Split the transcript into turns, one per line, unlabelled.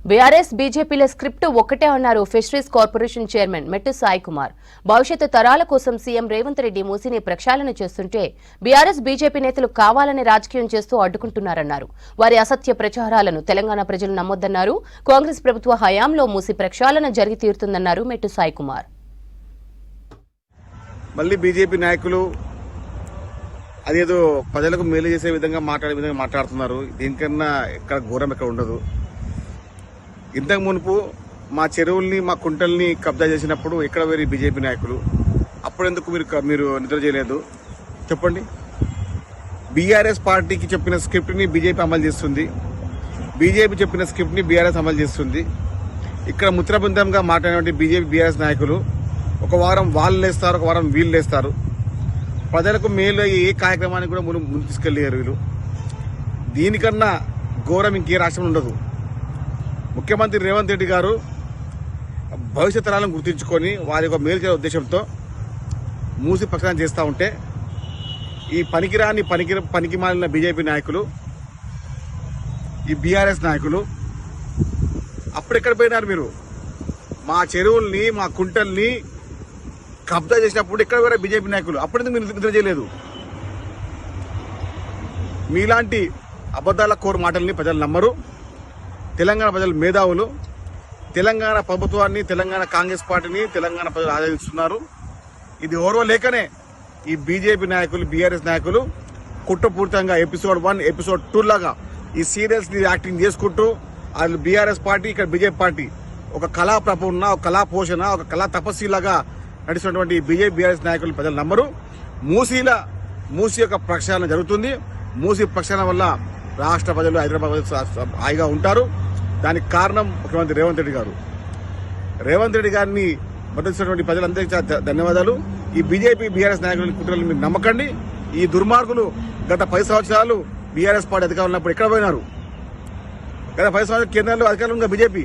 BRS బీజేపీల script ఒక్కటే అన్నారు fisheries corporation chairman మెట్టు సాయి కుమార్. భవిష్యత్తు తరాల కోసం సీఎం రేవంత్ రెడ్డి మూసిని ప్రక్షాళన చేస్తుంటే బీఆర్ఎస్ బీజేపీ నేతలు కావాలని రాజకీయం చేస్తూ అడ్డుకుంటున్నారన్నారు. వారి అసత్య ప్రచారాలను తెలంగాణ ప్రజలు నమ్మొద్దన్నారు. కాంగ్రెస్ ప్రభుత్వ హయాంలో మూసి ప్రక్షాళన జరిగి తీరుతుందన్నారు మెట్టు సాయి కుమార్.
మళ్ళీ బీజేపీ నాయకులు అదేదో ప్రజలకు మేలు చేసే విధంగా మాట్లాడుతున్నారు. దీనికన్నా ఎక్కడ ఘోరం ఎక్కడ ఉండదు. ఇంతకు మునుపు మా చెరువుల్ని మా కుంటల్ని కబ్జా చేసినప్పుడు ఎక్కడ వేరే బీజేపీ నాయకులు అప్పుడెందుకు మీరు నిద్ర చేయలేదు చెప్పండి. బీఆర్ఎస్ పార్టీకి చెప్పిన స్క్రిప్ట్ని బీజేపీ అమలు చేస్తుంది, బీజేపీ చెప్పిన స్క్రిప్ట్ని బీఆర్ఎస్ అమలు చేస్తుంది. ఇక్కడ ముద్రబృందంగా మాట్లాడినటువంటి బీజేపీ బీఆర్ఎస్ నాయకులు ఒక వారం వాళ్ళు లేస్తారు, ఒక వారం వీళ్ళు లేస్తారు. ప్రజలకు మేలు ఏ కార్యక్రమానికి కూడా ముందు తీసుకెళ్ళారు వీళ్ళు. దీనికన్నా ఘోరం ఇంకే రాష్ట్రం ఉండదు. ముఖ్యమంత్రి రేవంత్ రెడ్డి గారు భవిష్యత్ తరాలను గుర్తించుకొని వారి యొక్క మేలు చేసే ఉద్దేశంతో మూసి ప్రక్షాళన చేస్తూ ఉంటే ఈ పనికి మాలిన బీజేపీ నాయకులు, ఈ బీఆర్ఎస్ నాయకులు అప్పుడెక్కడ పోయినారు మీరు? మా చెరువుల్ని మా కుంటల్ని కబ్జా చేసినప్పుడు ఎక్కడ పోయారు బీజేపీ నాయకులు? అప్పుడెందుకు మీరు నిద్ర చేయలేదు? మీలాంటి అబద్ధాల కోరు మాటల్ని ప్రజలు నమ్మరు. తెలంగాణ ప్రజలు మేధావులు. తెలంగాణ ప్రభుత్వాన్ని, తెలంగాణ కాంగ్రెస్ పార్టీని తెలంగాణ ప్రజలు ఆదరిస్తున్నారు. ఇది ఓర్వలేకనే ఈ బీజేపీ నాయకులు, బీఆర్ఎస్ నాయకులు కుట్రపూరితంగా ఎపిసోడ్ 1, ఎపిసోడ్ 2 లాగా ఈ సీరియల్స్ని యాక్టింగ్ చేసుకుంటూ వాళ్ళు బీఆర్ఎస్ పార్టీ, ఇక్కడ బీజేపీ పార్టీ ఒక కళా ప్రపూర్ణ, ఒక కళా పోషణ, ఒక కళా తపస్సులాగా నడుస్తున్నటువంటి బీజేపీ బీఆర్ఎస్ నాయకులు ప్రజలు నమ్మరు. మూసి యొక్క ప్రక్షాళన జరుగుతుంది. మూసి ప్రక్షాళన వల్ల రాష్ట్ర ప్రజలు, హైదరాబాద్ హాయిగా ఉంటారు. దానికి కారణం ముఖ్యమంత్రి రేవంత్ రెడ్డి గారు. రేవంత్ రెడ్డి గారిని మద్దతున్నటువంటి ప్రజలందరికీ ధన్యవాదాలు. ఈ బీజేపీ బీఆర్ఎస్ నాయకుల కుట్రలు మీరు నమ్మకండి. ఈ దుర్మార్గులు గత 10 సంవత్సరాలు బీఆర్ఎస్ పార్టీ అధికారంలో ఉన్నప్పుడు ఎక్కడ పోయినారు? గత 10 సంవత్సరాలు కేంద్రంలో అధికారంలో బీజేపీ